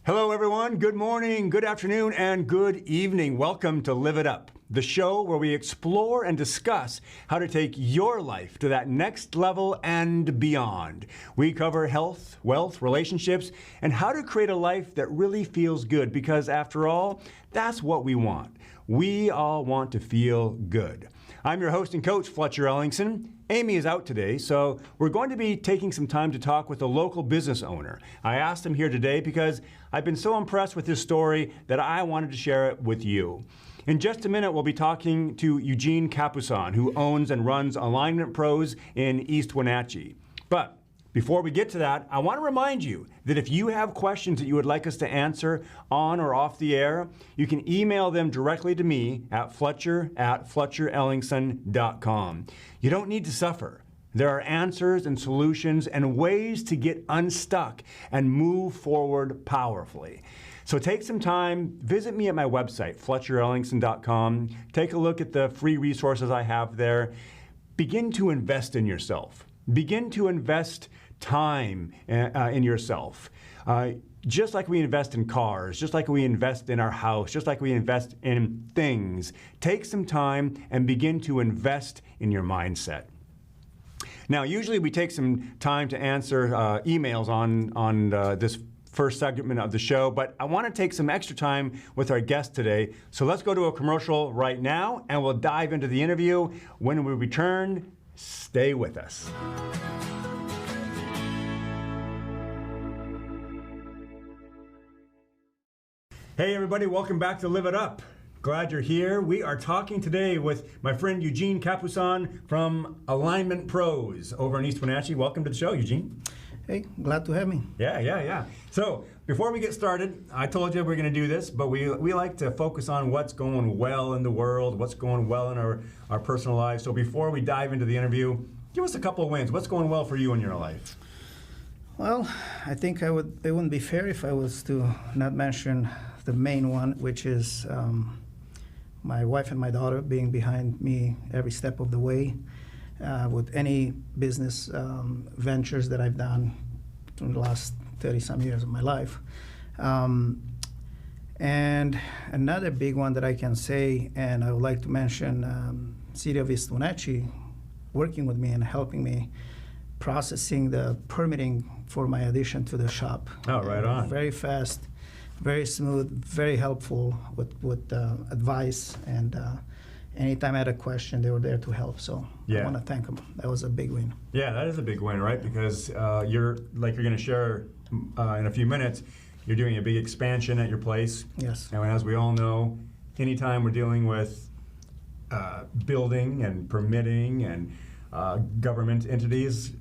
Hello everyone, good morning, good afternoon, and good evening. Welcome to Live It Up, the show where we explore and discuss how to take your life to that next level and beyond. We cover health, wealth, relationships, and how to create a life that really feels good, because after all, that's what we want. We all want to feel good. I'm your host and coach, Fletcher Ellingson. Amy is out today, so we're going to be taking some time to talk with a local business owner. I asked him here today because I've been so impressed with his story that I wanted to share it with you. In just a minute, we'll be talking to Eugen Capusan, who owns and runs Alignment Pros in East Wenatchee. But before we get to that, I want to remind you that if you have questions that you would like us to answer on or off the air, you can email them directly to me at fletcher@fletcherellingson.com. You don't need to suffer. There are answers and solutions and ways to get unstuck and move forward powerfully. So take some time, visit me at my website, fletcherellingson.com. Take a look at the free resources I have there. Begin to invest in yourself. Begin to invest time in yourself. Just like we invest in cars, just like we invest in our house, just like we invest in things, take some time and begin to invest in your mindset. Now, usually we take some time to answer emails on this first segment of the show, but I want to take some extra time with our guest today. So let's go to a commercial right now and we'll dive into the interview. When we return, stay with us. Hey everybody, welcome back to Live It Up. Glad you're here. We are talking today with my friend Eugen Capusan from Alignment Pros over in East Wenatchee. Welcome to the show, Eugen. Hey, glad to have me. Yeah. So before we get started, I told you we're going to do this, but we like to focus on what's going well in the world, what's going well in our personal lives. So before we dive into the interview, give us a couple of wins. What's going well for you in your life? Well, I think it wouldn't be fair if I was to not mention the main one, which is my wife and my daughter being behind me every step of the way with any business ventures that I've done in the last 30-some years of my life. And another big one that I can say, and I would like to mention City of East Wenatchee working with me and helping me processing the permitting for my addition to the shop. Oh, right on. Very fast, very smooth, very helpful with advice, and anytime I had a question, they were there to help. So yeah. I want to thank them. That was a big win. Yeah, that is a big win, right? Because you're going to share in a few minutes, you're doing a big expansion at your place. Yes. And as we all know, anytime we're dealing with building and permitting and government entities,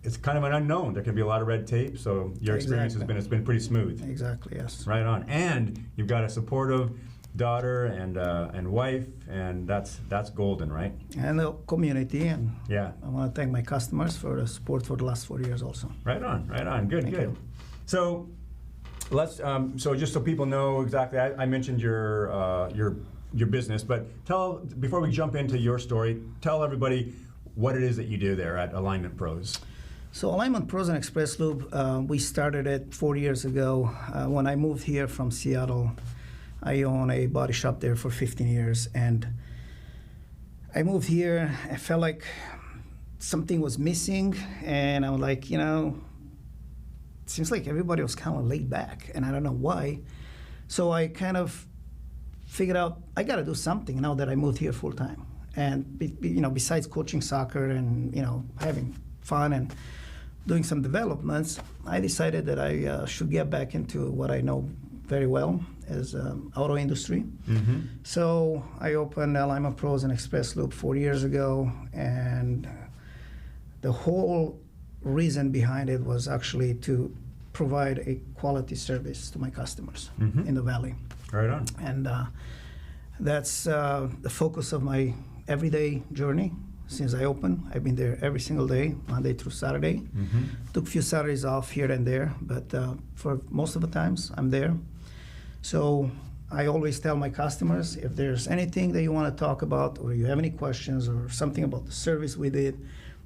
it's kind of an unknown. There can be a lot of red tape, so your experience has been pretty smooth. Exactly, yes. Right on. And you've got a supportive daughter and wife, and that's golden, right? And the community, and yeah. I want to thank my customers for the support for the last 4 years also. Right on. Good. Thank you. So let's so just so people know exactly, I mentioned your business, but before we jump into your story, tell everybody what it is that you do there at Alignment Pros. So Alignment Pros and Express Loop, we started it 4 years ago. When I moved here from Seattle, I own a body shop there for 15 years. And I moved here, I felt like something was missing. And I was like, it seems like everybody was kind of laid back, and I don't know why. So I kind of figured out, I got to do something now that I moved here full time. And besides coaching soccer and having fun and doing some developments, I decided that I should get back into what I know very well as auto industry. Mm-hmm. So I opened Alignment Pros and Express Loop 4 years ago, and the whole reason behind it was actually to provide a quality service to my customers in the Valley. Right on. And that's the focus of my everyday journey. Since I opened, I've been there every single day, Monday through Saturday. Mm-hmm. Took a few Saturdays off here and there, but for most of the times, I'm there. So I always tell my customers, if there's anything that you want to talk about, or you have any questions, or something about the service we did,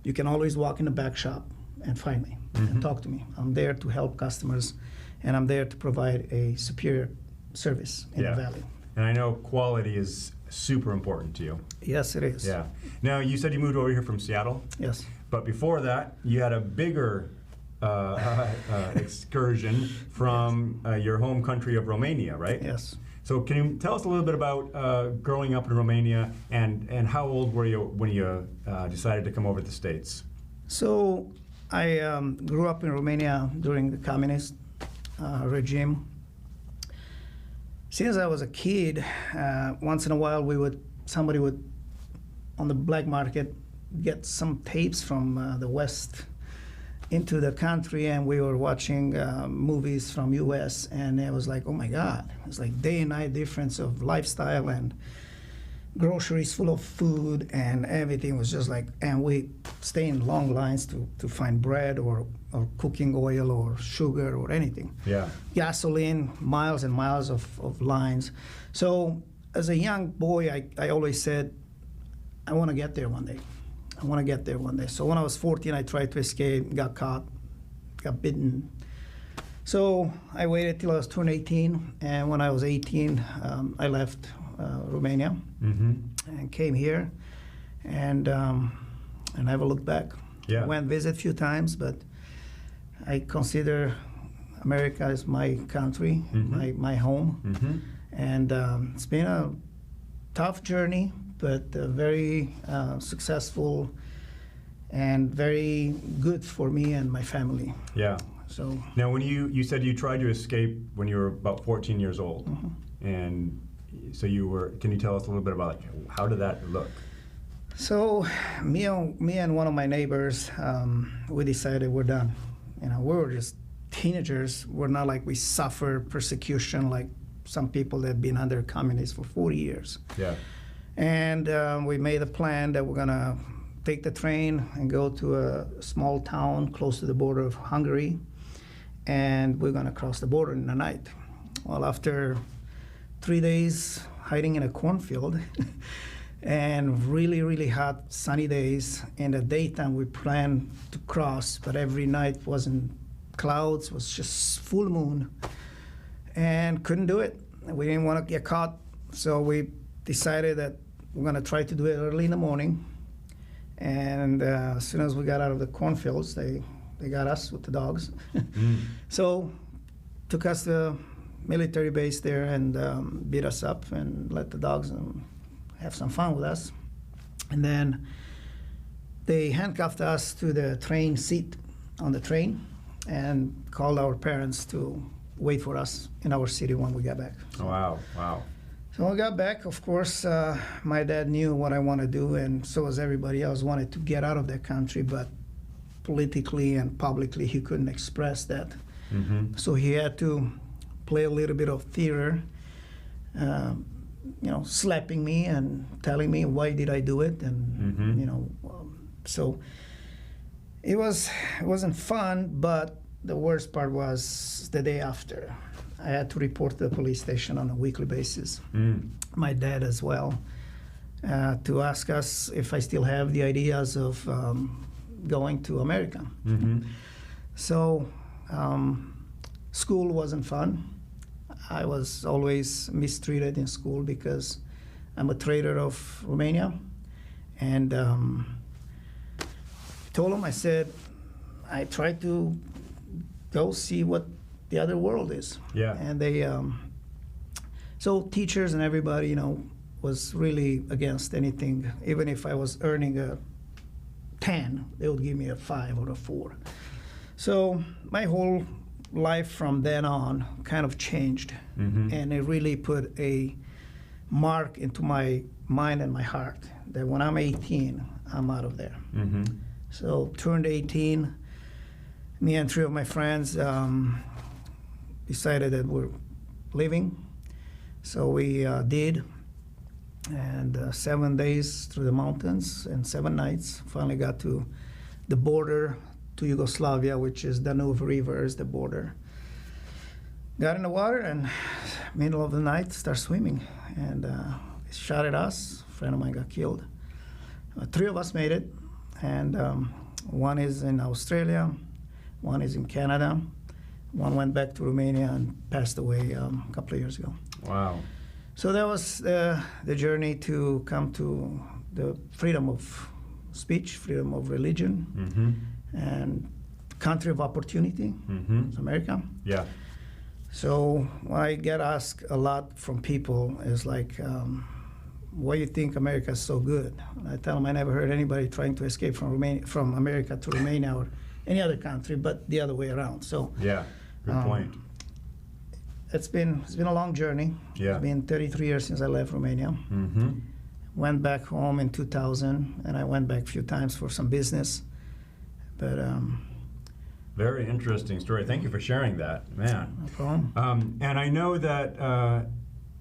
you can always walk in the back shop and find me and talk to me. I'm there to help customers and I'm there to provide a superior service in the valley. And I know quality is super important to you. Yes, it is. Yeah. Now, you said you moved over here from Seattle. Yes. But before that, you had a bigger excursion from your home country of Romania, right? Yes. So can you tell us a little bit about growing up in Romania, and how old were you when you decided to come over to the States? So I grew up in Romania during the communist regime. Since I was a kid, once in a while somebody would on the black market get some tapes from the West into the country, and we were watching movies from US, and it was like, oh my God, it's like day and night difference of lifestyle, and groceries full of food, and everything was just like, and we stay in long lines to find bread or cooking oil or sugar or anything. Yeah. Gasoline, miles and miles of lines. So as a young boy, I always said, I want to get there one day. I want to get there one day. So when I was 14, I tried to escape, got caught, got bitten. So I waited till I was turned 18, and when I was 18, I left Romania and came here, and never looked back. Yeah. I went visit a few times, but I consider America as my country, my home, and it's been a tough journey, but very successful and very good for me and my family. Yeah. So now, when you said you tried to escape when you were about 14 years old, and so you were, can you tell us a little bit about how did that look? So me and one of my neighbors, we decided we're done. You know, we were just teenagers. We're not like we suffer persecution like some people that have been under communists for 40 years. Yeah. And we made a plan that we're gonna take the train and go to a small town close to the border of Hungary, and we're gonna cross the border in the night. Well, after 3 days hiding in a cornfield and really, really hot sunny days, in the daytime we planned to cross, but every night wasn't clouds, was just full moon, and couldn't do it. We didn't want to get caught, so we decided that we're going to try to do it early in the morning. And as soon as we got out of the cornfields, they got us with the dogs. So took us to the military base there and beat us up and let the dogs have some fun with us. And then they handcuffed us to the train seat on the train and called our parents to wait for us in our city when we got back. Oh, wow, wow. So when we got back, of course, my dad knew what I want to do, and so was everybody else, wanted to get out of that country, but politically and publicly he couldn't express that. So he had to play a little bit of theater, you know, slapping me and telling me why did I do it, and you know, so it wasn't fun. But the worst part was the day after. I had to report to the police station on a weekly basis. My dad as well, to ask us if I still have the ideas of going to America. So school wasn't fun. I was always mistreated in school because I'm a traitor of Romania. And told him, I said, I tried to go see what the other world is. Yeah. And they, so teachers and everybody, you know, was really against anything. Even if I was earning a 10, they would give me a 5 or a 4. So my whole life from then on kind of changed, and it really put a mark into my mind and my heart that when I'm 18, I'm out of there. So turned 18, me and 3 of my friends decided that we're leaving. So we did, and 7 days through the mountains and 7 nights, finally got to the border to Yugoslavia, which is Danube River is the border. Got in the water, and middle of the night, start swimming, and they shot at us. A friend of mine got killed. 3 of us made it, and one is in Australia, one is in Canada, One went back to Romania and passed away a couple of years ago. Wow. So that was the journey to come to the freedom of speech, freedom of religion, and country of opportunity, it's America. Yeah. So I get asked a lot from people is like, why you think America is so good? And I tell them I never heard anybody trying to escape from America to Romania or any other country, but the other way around. So Yeah. Good point. It's been a long journey. Yeah. It's been 33 years since I left Romania. Went back home in 2000, and I went back a few times for some business. But Very interesting story. Thank you for sharing that, man. no problem. And I know that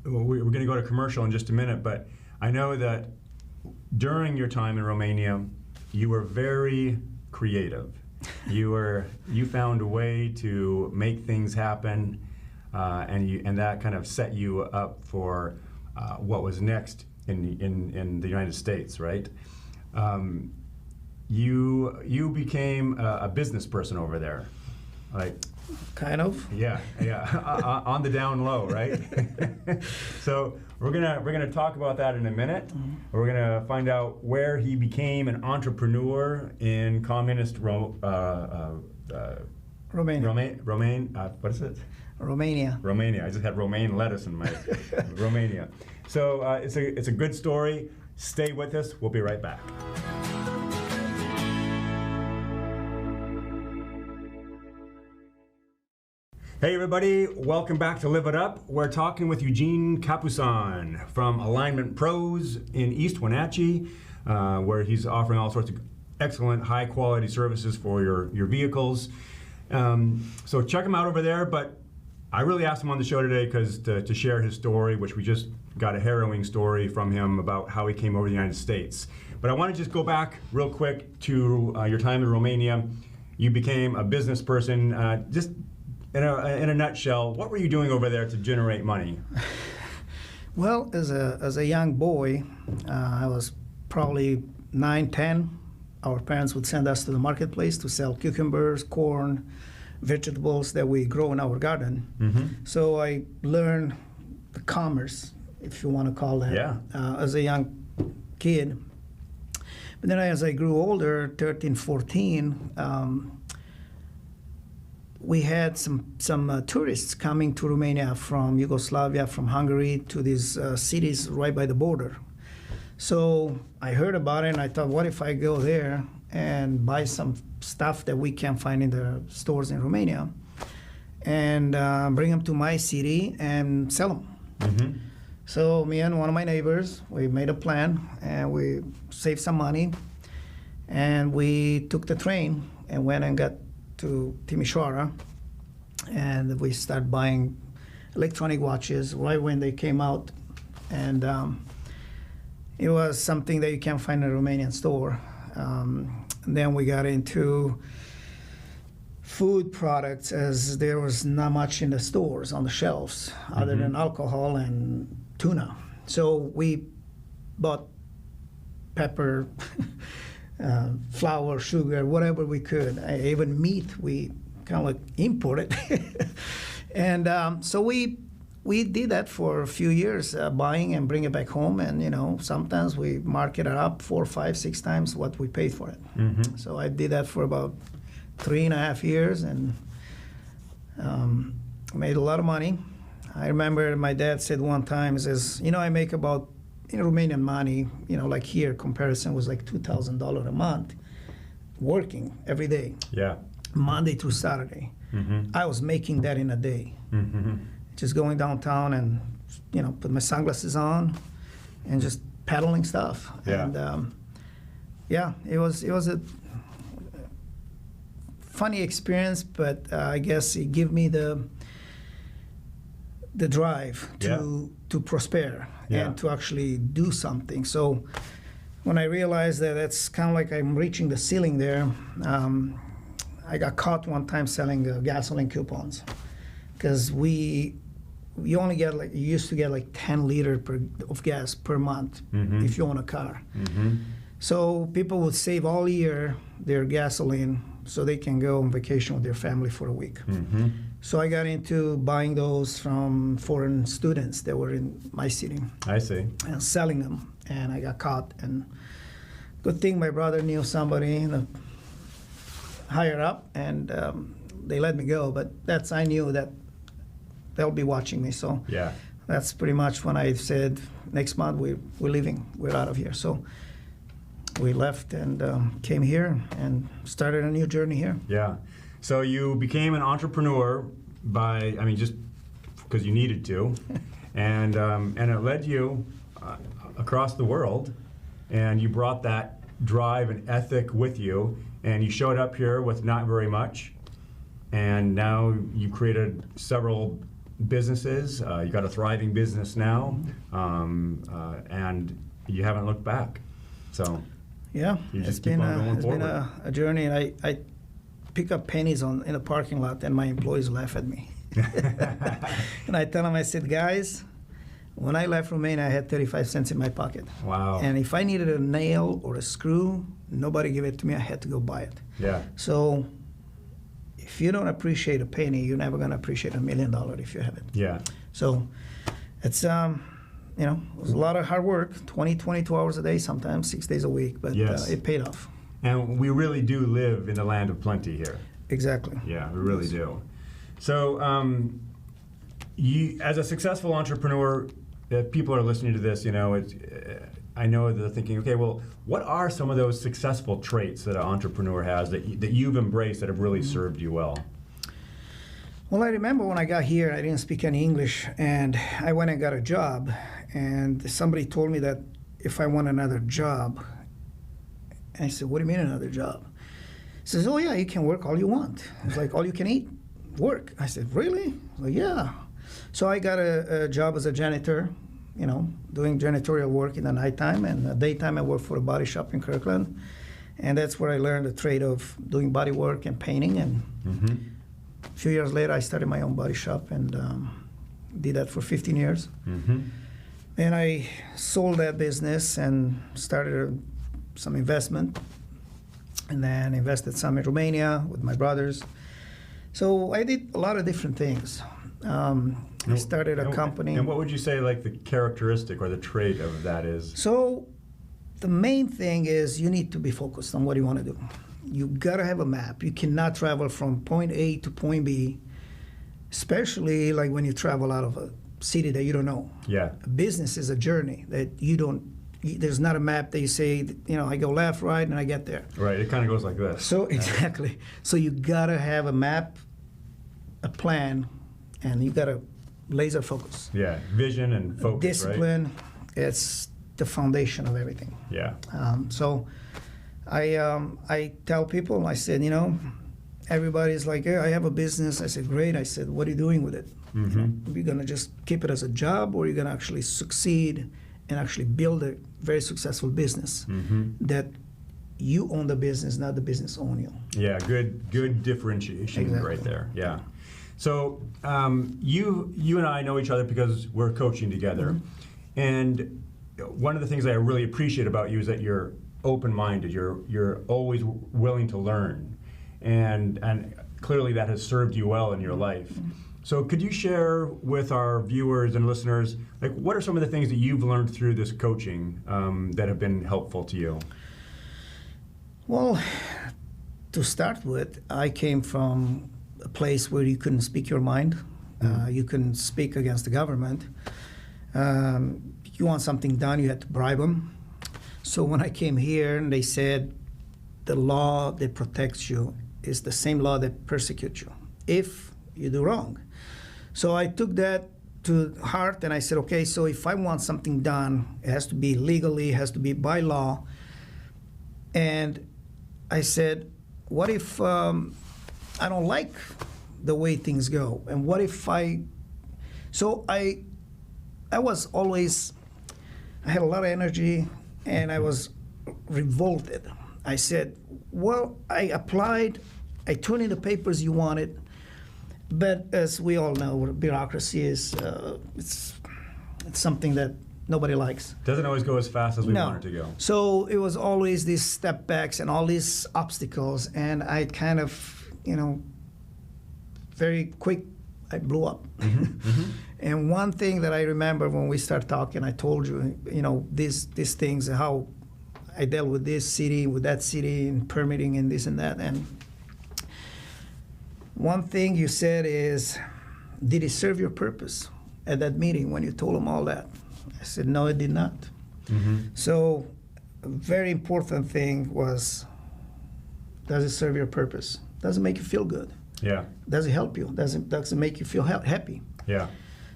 we're going to go to commercial in just a minute, but I know that during your time in Romania, you were very creative. You found a way to make things happen, and that kind of set you up for what was next in the United States, right? You became a business person over there, like Kind of. yeah, on the down low, right? So we're gonna talk about that in a minute. We're gonna find out where he became an entrepreneur in communist Romania. what is it? Romania. Romania. I just had romaine lettuce in my Romania. So it's a good story. Stay with us. We'll be right back. Hey everybody, welcome back to Live It Up. We're talking with Eugen Capusan from Alignment Pros in East Wenatchee, where he's offering all sorts of excellent high quality services for your vehicles. So check him out over there, but I really asked him on the show today because to share his story, which we just got a harrowing story from him about how he came over to the United States. But I want to just go back real quick to your time in Romania. You became a business person. Just in a nutshell, what were you doing over there to generate money? Well, as a young boy, I was probably 9, 10. Our parents would send us to the marketplace to sell cucumbers, corn, vegetables that we grow in our garden. So I learned the commerce, if you want to call that, as a young kid. But then as I grew older, 13, 14, we had some tourists coming to Romania from Yugoslavia, from Hungary, to these cities right by the border. So I heard about it, and I thought, what if I go there and buy some stuff that we can't find in the stores in Romania, and bring them to my city and sell them. So me and one of my neighbors, we made a plan, and we saved some money, and we took the train and went and got to Timișoara, and we started buying electronic watches right when they came out, and it was something that you can't find in a Romanian store. Then we got into food products, as there was not much in the stores on the shelves other than alcohol and tuna. So we bought pepper, flour, sugar, whatever we could. Even meat, we kind of like imported. And so we did that for a few years, buying and bring it back home. And, you know, sometimes we mark it up 4, 5, 6 times what we paid for it. So I did that for about 3.5 years, and made a lot of money. I remember my dad said one time, he says, you know, I make about, in Romanian money, you know, like here, comparison was like $2,000 a month, working every day, Monday through Saturday. I was making that in a day. Just going downtown and, you know, put my sunglasses on and just peddling stuff. And it was a funny experience, but I guess it gave me the drive to prosper and to actually do something. So when I realized that that's kind of like I'm reaching the ceiling there, I got caught one time selling gasoline coupons, because you only get you used to get like 10 liters of gas per month if you own a car. So people would save all year their gasoline so they can go on vacation with their family for a week. So I got into buying those from foreign students that were in my city I see. and selling them. And I got caught. And good thing my brother knew somebody higher up, and they let me go. But I knew that they'll be watching me. So Yeah. that's pretty much when I said, next month we're leaving. We're out of here. So we left and came here and started a new journey here. Yeah. So you became an entrepreneur just because you needed to, and it led you across the world, and you brought that drive and ethic with you, and you showed up here with not very much, and now you created several businesses. You got a thriving business now, and you haven't looked back. So yeah, you just it's keep been on going it's been forward. a journey, and I pick up pennies in a parking lot, and my employees laugh at me. And I tell them, I said, guys, when I left Romania, I had 35 cents in my pocket. Wow. And if I needed a nail or a screw, nobody gave it to me. I had to go buy it. Yeah. So if you don't appreciate a penny, you're never going to appreciate $1 million if you have it. Yeah. So it's, it was a lot of hard work, 22 hours a day, sometimes 6 days a week, but Yes. it paid off. And we really do live in the land of plenty here. Exactly. Yeah, we really do. So, you, as a successful entrepreneur, if people are listening to this, I know they're thinking, okay, well, what are some of those successful traits that an entrepreneur has that you've embraced that have really served you well? Well, I remember when I got here, I didn't speak any English, and I went and got a job, and somebody told me that if I want another job, and I said, what do you mean another job? He says, oh yeah, you can work all you want. It's like, all you can eat, work. I said, really? Well, yeah. So I got a job as a janitor, doing janitorial work in the nighttime, and the daytime I worked for a body shop in Kirkland. And that's where I learned the trade of doing body work and painting. And a few years later, I started my own body shop and did that for 15 years. And I sold that business and started some investment, and then invested some in Romania with my brothers. So I did a lot of different things. I started a company. And what would you say, like, the characteristic or the trait of that is? So the main thing is you need to be focused on what you want to do. You got to have a map. You cannot travel from point A to point B, especially like when you travel out of a city that you don't know. Yeah. A business is a journey that there's not a map that you say, I go left, right, and I get there. Right, it kind of goes like this. So exactly. So you gotta have a map, a plan, and you gotta laser focus. Yeah, vision and focus, Discipline, right? it's the foundation of everything. Yeah. So I tell people, I said, everybody's like, yeah, I have a business. I said, great. I said, what are you doing with it? You're gonna just keep it as a job, or you're gonna actually succeed and actually build a very successful business that you own the business, not the business own you. Yeah, good differentiation right there. Yeah. So you and I know each other because we're coaching together, and one of the things that I really appreciate about you is that you're open-minded. You're always willing to learn, and clearly that has served you well in your life. So could you share with our viewers and listeners, like, what are some of the things that you've learned through this coaching that have been helpful to you? Well, to start with, I came from a place where you couldn't speak your mind. You couldn't speak against the government. You want something done, you had to bribe them. So when I came here and they said the law that protects you is the same law that persecutes you if you do wrong. So I took that to heart, and I said, okay, so if I want something done, it has to be legally, it has to be by law. And I said, what if I don't like the way things go? And what if I was always, I had a lot of energy, and I was revolted. I said, well, I applied, I turned in the papers you wanted, but as we all know, bureaucracy is, it's something that nobody likes. Doesn't always go as fast as we want it to go. So it was always these step backs and all these obstacles, and I kind of, very quick, I blew up. And one thing that I remember when we started talking, I told you, these things, how I dealt with this city, with that city, and permitting and this and that. And one thing you said is, did it serve your purpose at that meeting when you told them all that? I said, no, it did not. So a very important thing was, does it serve your purpose? Does it make you feel good? Yeah. Does it help you? Does it make you feel happy? Yeah.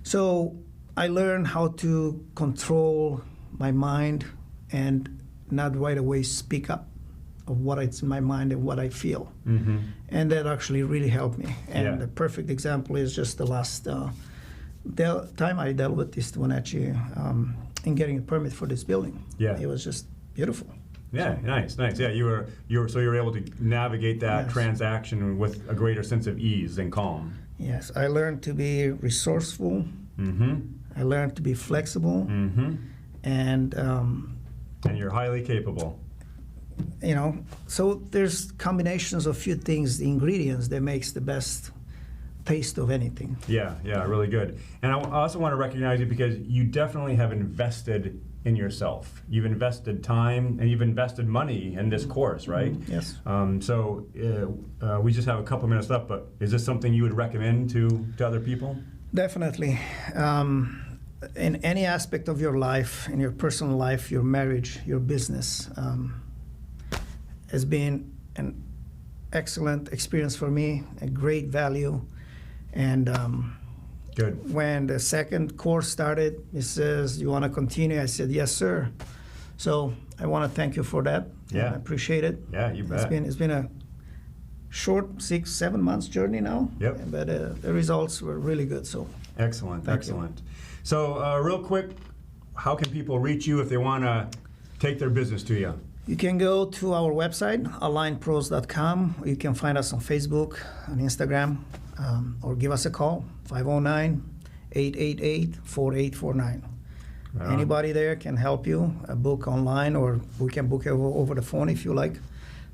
So I learned how to control my mind and not right away speak up of what it's in my mind and what I feel. And that actually really helped me. And the perfect example is just the last time I dealt with this one actually in getting a permit for this building. Yeah. It was just beautiful. Yeah, nice. Yeah, you were able to navigate that transaction with a greater sense of ease and calm. Yes, I learned to be resourceful. I learned to be flexible, and you're highly capable. So there's combinations of few things, the ingredients that makes the best taste of anything. Yeah, really good. And I also want to recognize you because you definitely have invested in yourself. You've invested time and you've invested money in this course, right? Yes. So we just have a couple minutes left, but is this something you would recommend to other people? Definitely. In any aspect of your life, in your personal life, your marriage, your business, has been an excellent experience for me, a great value. And good. When the second course started, it says, you want to continue? I said, yes, sir. So I want to thank you for that. Yeah. I appreciate it. Yeah, you bet. It's been a short 6-7 months journey now. Yep. But the results were really good. So excellent. Thank you. So real quick, how can people reach you if they want to take their business to you? You can go to our website, alignpros.com. You can find us on Facebook, on Instagram, or give us a call, 509-888-4849. Anybody there can help you book online, or we can book over the phone if you like,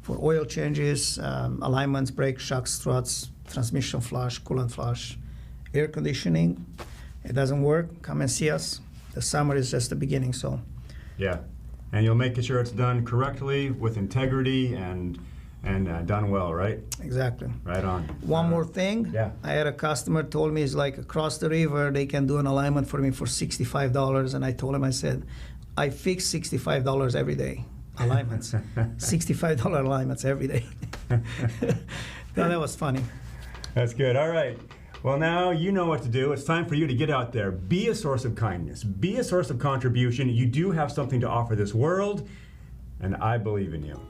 for oil changes, alignments, brakes, shocks, struts, transmission flush, coolant flush, air conditioning. It doesn't work, come and see us. The summer is just the beginning, so. Yeah, and you'll make sure it's done correctly, with integrity, and done well, right? Exactly. Right on. One more thing. Yeah. I had a customer told me, it's like across the river, they can do an alignment for me for $65. And I told him, I said, I fix $65 every day. Alignments. $65 alignments every day. That was funny. That's good. All right. Well, now you know what to do. It's time for you to get out there. Be a source of kindness. Be a source of contribution. You do have something to offer this world, and I believe in you.